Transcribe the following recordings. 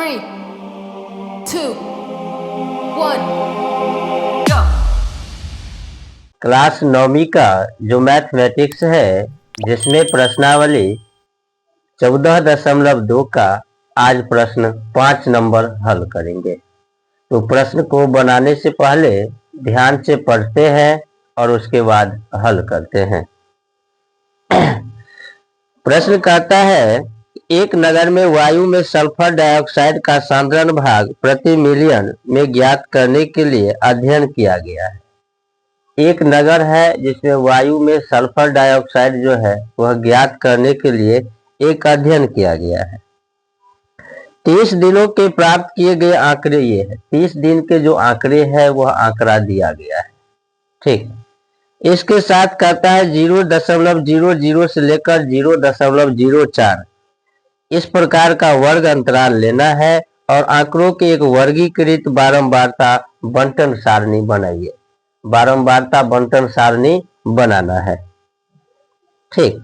3, 2, 1, go! Class 9वीं का जो mathematics है जिसमें प्रश्नावली 14.2 का आज प्रश्न 5 नंबर हल करेंगे। तो प्रश्न को बनाने से पहले ध्यान से पढ़ते हैं और उसके बाद हल करते हैं। प्रश्न कहता है एक नगर में वायु में सल्फर डाइऑक्साइड का सांद्रण भाग प्रति मिलियन में ज्ञात करने के लिए अध्ययन किया गया है। एक नगर है जिसमें वायु में सल्फर डाइऑक्साइड जो है वह ज्ञात करने के लिए एक अध्ययन किया गया है। 30 दिनों के प्राप्त किए गए आंकड़े ये है। 30 दिन के जो आंकड़े हैं वह आंकड़ा दिया गया है। ठीक, इसके साथ कहता है 0.00 से लेकर 0.04 इस प्रकार का वर्ग अंतराल लेना है और आंकड़ों के एक वर्गीकृत बारंबारता बंटन सारणी बनाइए। बारंबारता बंटन सारणी बनाना है। ठीक,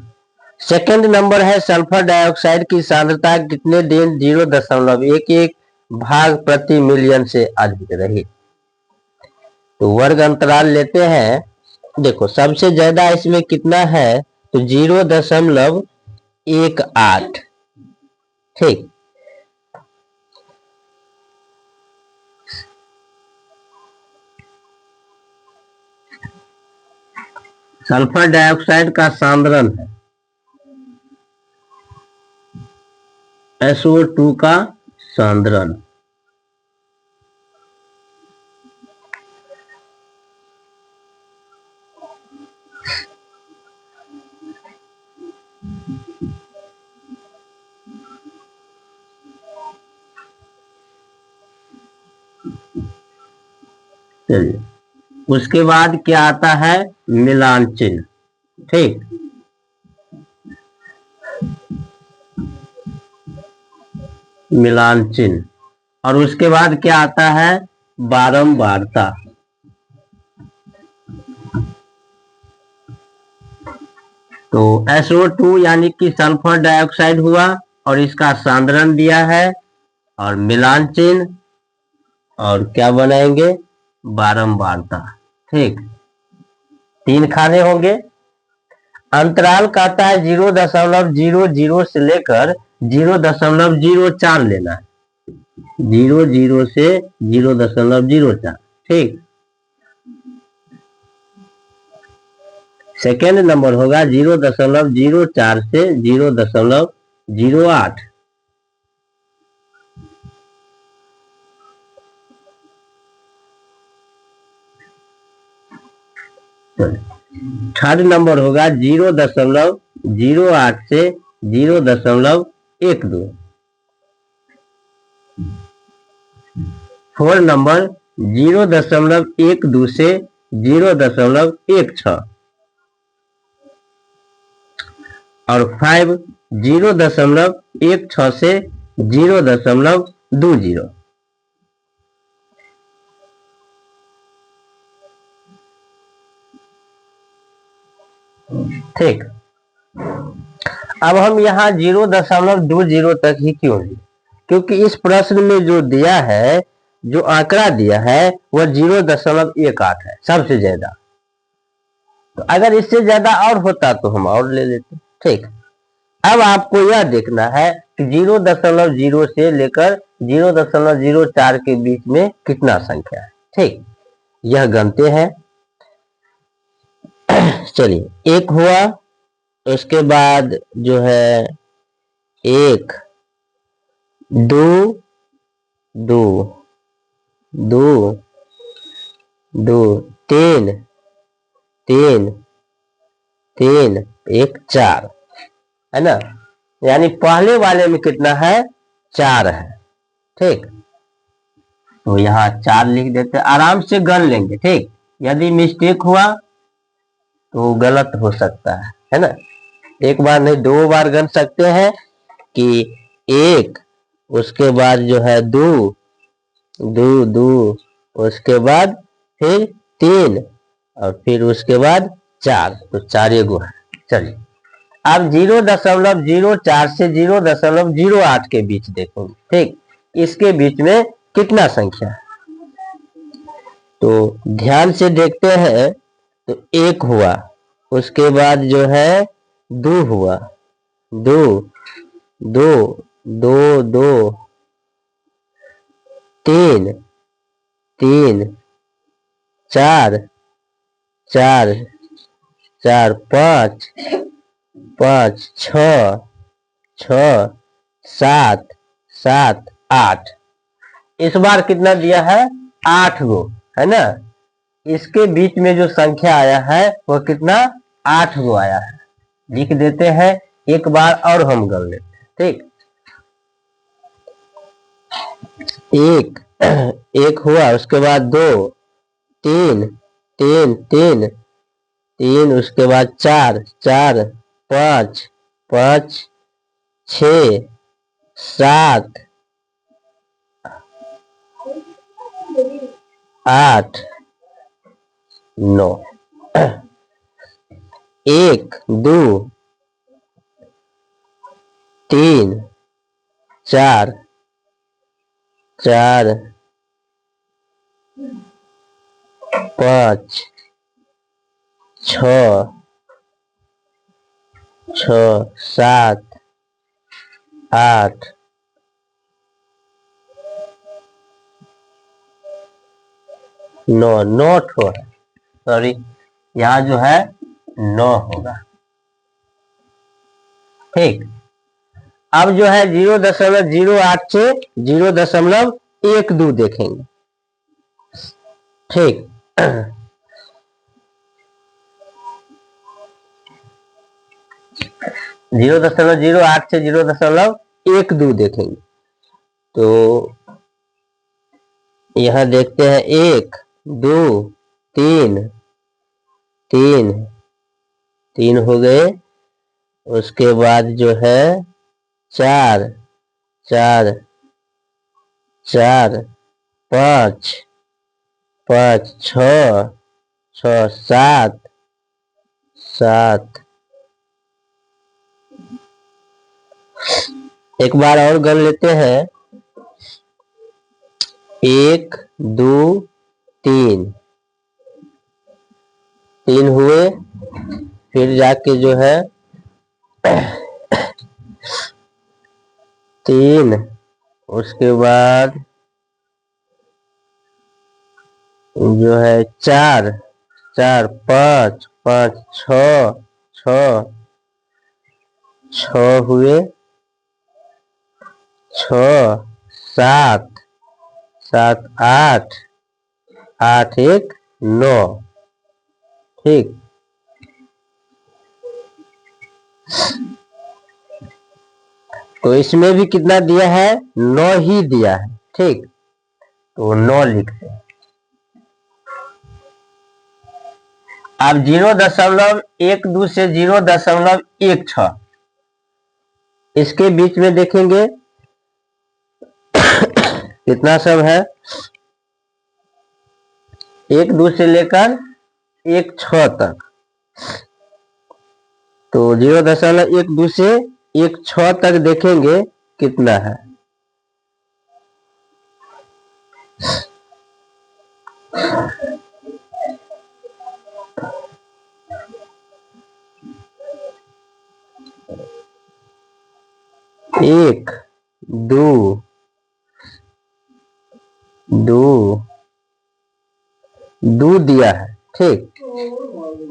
सेकंड नंबर है सल्फर डाइऑक्साइड की सांद्रता कितने दिन 0.11 भाग प्रति मिलियन से अधिक रही। तो वर्ग अंतराल लेते हैं। देखो सबसे ज्यादा इसमें कितना है तो 0.18। ठीक, सल्फर डाइऑक्साइड का सांद्रण है SO2 का सांद्रण। चलिए, उसके बाद क्या आता है मिलान चिन्ह। ठीक, मिलान चिन्ह और उसके बाद क्या आता है बारंबारता। तो SO2 यानी कि सल्फर डाइऑक्साइड हुआ और इसका सांद्रण दिया है और मिलान चिन्ह और क्या बनाएंगे बारंबारता। ठीक, 3 खाने होंगे। अंतराल कहता है 0.00 से लेकर 0.04 लेना है। 00 से 0.04। ठीक, सेकेंड नंबर होगा 0.04 से 0.08। थर्ड नंबर होगा 0.08 से 0.12। फोर्थ नंबर 0.12 से 0.16 और 5 0.16 से 0.20। ठीक, अब हम यहाँ 0.20 तक ही क्यों लिए, क्योंकि इस प्रश्न में जो दिया है जो आंकड़ा दिया है वह 0.18 है सबसे ज्यादा। तो अगर इससे ज्यादा और होता तो हम और ले लेते। ठीक, अब आपको यह देखना है कि 0.0 से लेकर 0.04 के बीच में कितना संख्या है। ठीक, यह गणते हैं। चलिए, एक हुआ, उसके बाद जो है 1 2 2 2 2 3 3 3 1 4 है ना। यानी पहले वाले में कितना है 4 है। ठीक, तो यहाँ 4 लिख देते, आराम से गण लेंगे। ठीक, यदि मिस्टेक हुआ तो गलत हो सकता है ना। एक बार नहीं 2 बार गण सकते हैं कि 1 उसके बाद जो है 2 2 2 उसके बाद फिर 3 और फिर उसके बाद 4, तो 4 गो है। चलिए, अब 0.04 से 0.08 के बीच देखो। ठीक, इसके बीच में कितना संख्या है? तो ध्यान से देखते हैं तो एक हुआ, उसके बाद जो है दो हुआ, दो दो दो दो, तीन तीन, चार चार चार, पाँच पाँच, छ छ, सात सात, आठ। इस बार कितना दिया है? 8 गो, है ना। इसके बीच में जो संख्या आया है वह कितना? 8 गो आया है। लिख देते हैं, एक बार और हम कर लेते हैं, ठीक। एक एक हुआ, उसके बाद दो, तीन तीन तीन तीन, उसके बाद चार चार, पाँच पाँच, छ, सात, आठ, नौ। एक, दो, तीन, चार चार, पाँच, छ छ, सात, आठ, नौ। 9 ठो है, सॉरी, यहाँ जो है 9 होगा, ठीक। अब जो है 0.08 से 0.12 देखेंगे, ठीक। 0.08 से 0.12 देखेंगे। तो यहां देखते हैं, एक, दो, तीन तीन तीन हो गए, उसके बाद जो है चार चार चार, पाँच पाँच, छ छ, सात सात। एक बार और गन लेते हैं, एक, दो, तीन, तीन हुए, फिर जाके जो है तीन, उसके बाद जो है चार चार, पाँच पाँच, छ छ छ हुए, छ, सात सात, आठ आठ, एक, 9, ठीक। तो इसमें भी कितना दिया है? 9 ही दिया है, ठीक। तो 9 लिखते हैं। अब 0.12 से 0.16 इसके बीच में देखेंगे कितना सब है, 1 2 से लेकर 1 6 तक। तो 0.12 से 1 6 तक देखेंगे कितना है। एक, दो, दो दो दिया है, ठीक।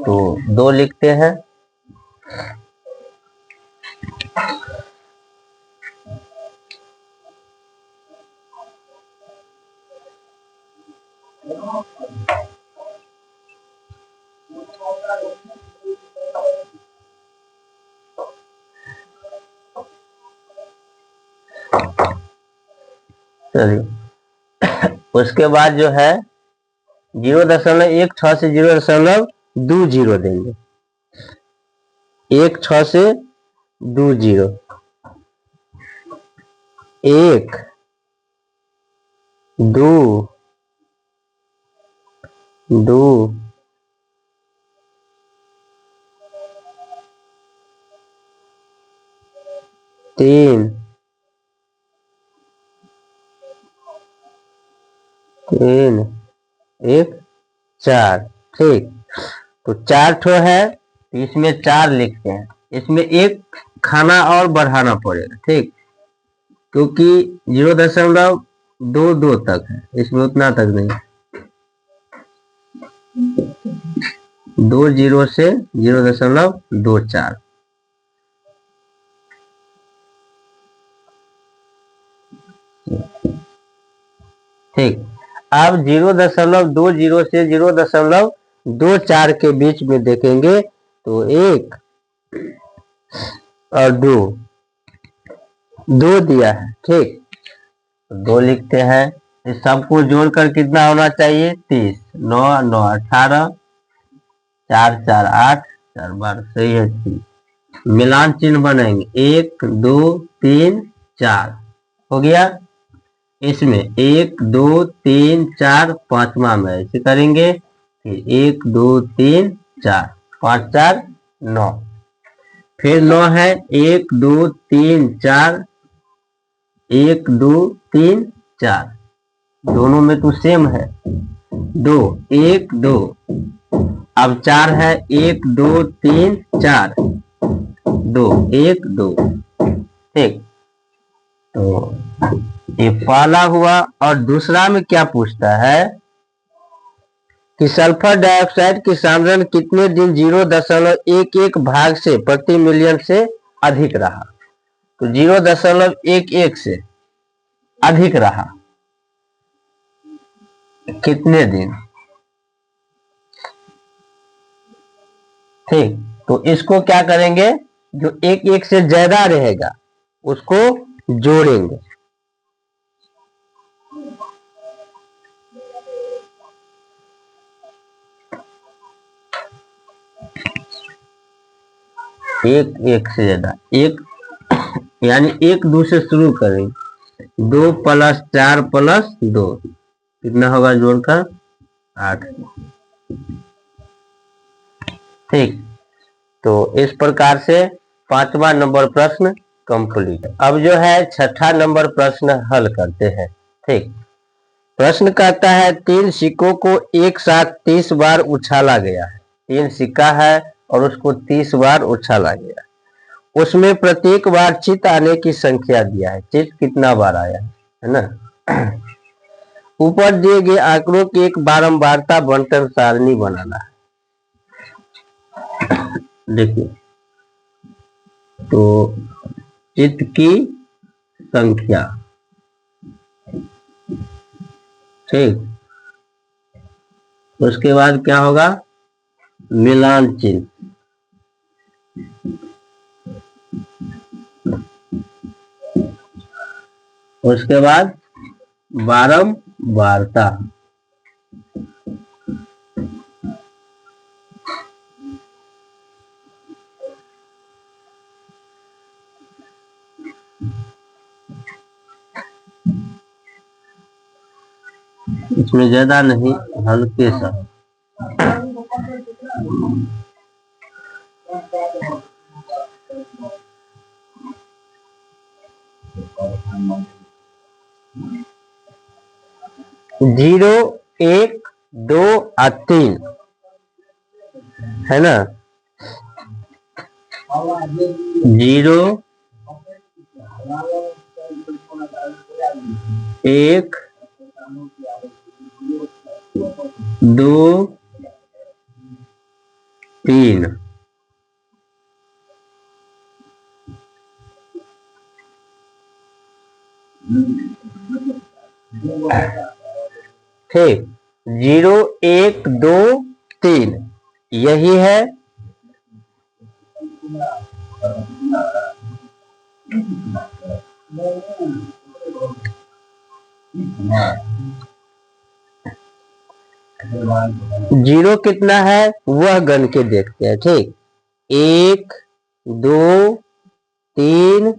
तो 2 लिखते हैं। चलिए, उसके बाद जो है 0.16 से 0.20 देंगे, 1 6 से 20, एक, दो, दो, तीन, 3 1 4। ठीक, तो 4 ठो है तो इसमें 4 लिखते हैं। इसमें एक खाना और बढ़ाना पड़ेगा। ठीक, क्योंकि 0.22 तक है, इसमें उतना तक नहीं। 2 जीरो से 0.24। ठीक, अब 0.20 से 0.24 के बीच में देखेंगे तो 1 और 2 दिया है। ठीक, तो 2 लिखते हैं। इस सबको जोड़कर कितना होना चाहिए? 30। 9 9 18, 4 4 8, 4 12, सही है 30। मिलान चिन्ह बनाएंगे, 1 2 3 4 हो गया। इसमें 1 2 3 4 पांचवा में ऐसे करेंगे, फिर 1 2 3 4, 5 4 9, फिर 9 है, 1 2 3 4, 1 2 3 4, दोनों में तो सेम है। 2 1 2, अब 4 है, 1 2 3 4, 2 1 2। ठीक, तो ये पहला हुआ। और दूसरा में क्या पूछता है कि सल्फर डाइऑक्साइड की सांद्रण कितने दिन 0.11 भाग से प्रति मिलियन से अधिक रहा? तो 0.11 से अधिक रहा कितने दिन? ठीक, तो इसको क्या करेंगे, जो 1 से ज्यादा रहेगा उसको जोड़ेंगे। एक से ज्यादा, एक यानी 1 2 से शुरू करेंगे। 2 + 4 + 2 कितना होगा जोड़कर? 8। ठीक, तो इस प्रकार से 5वां नंबर प्रश्न कंप्लीट। अब जो है 6ठा नंबर प्रश्न हल करते हैं। ठीक, प्रश्न कहता है 3 सिक्कों को एक साथ 30 बार उछाला गया है। 3 सिक्का है और उसको 30 बार उछाला गया, उसमें प्रत्येक बार चित आने की संख्या दिया है। चित कितना बार आया है ना। ऊपर दिए गए आंकड़ों की एक बारंबारता बंटन सारणी बनाना है। देखिए, तो चित की संख्या, ठीक, उसके बाद क्या होगा? मिलान चिन्ह, उसके बाद बारंबारता, इसमें ज्यादा नहीं, हल्के सा। जीरो 1 2 और 3 है ना। 0 1 2 3, ठीक, 0 1 2 3 यही है। जीरो कितना है वह गण के देखते हैं। ठीक, 1 2 3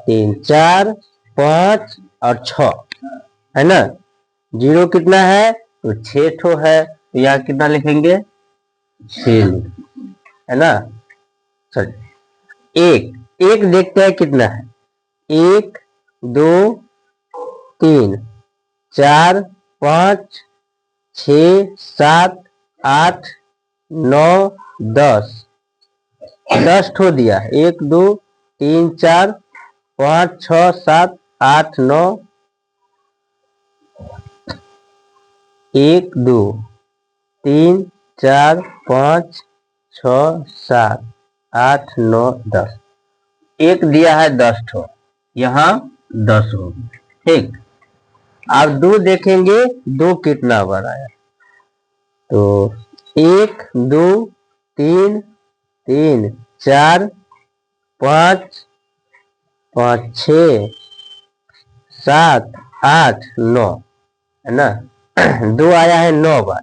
3 4 5 और 6 है ना। जीरो कितना है? तो 6 ठो है, तो यहाँ कितना लिखेंगे? 6 है ना। चल, एक देखते हैं कितना है। 1 2 3 4 5 6 7 8 9 10 10 ठो दिया। 1 2 3 4 5 6 7 8 9 1 2 3 4 5 6 7 8 9 10 एक दिया है 10 ठो, यहाँ 10 हो। ठीक, अब 2 देखेंगे 2 कितना बार आया। तो 1 2 3 3 4 5 5 6 7 8 9 है ना। 2 आया है 9 बार।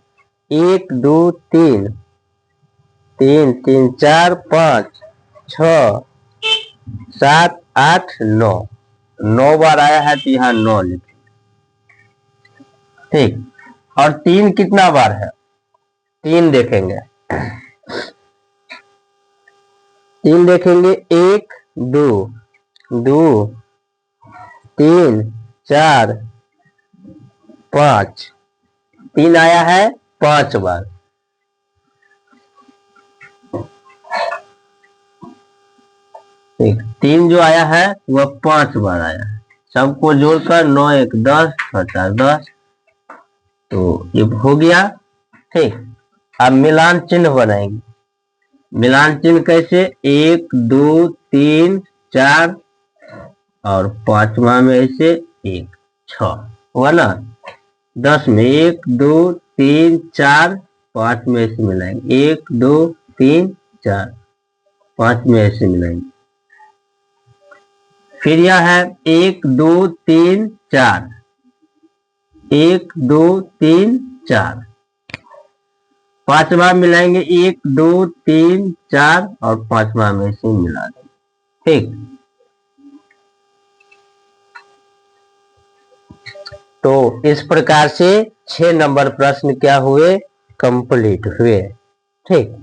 1 2 3 3 3 4 5 6 7 8 9 9 बार आया है, तो यहाँ 9 लिखे। ठीक, और 3 कितना बार है? 3 देखेंगे। 3 देखेंगे 1 2 2 3 4 5 3 आया है 5 बार। ठीक, 3 जो आया है वह 5 बार आया है। सबको जोड़कर 9 1 10 4 10, तो ये हो गया। ठीक, अब मिलान चिन्ह बनाएंगे। मिलान चिन्ह कैसे? 1 2 3 4 और 5वां में ऐसे 1 6 हुआ ना। 10 में 1 2 3 4 5 में ऐसे मिलाएंगे। 1 2 3 4 5 में ऐसे मिलाएंगे। फिर यह है 1 2 3 4 1 2 3 4, 5वां मिलाएंगे 1 2 3 4 और 5वां में से मिला देंगे। ठीक, तो इस प्रकार से 6 नंबर प्रश्न क्या हुए? कंप्लीट हुए। ठीक।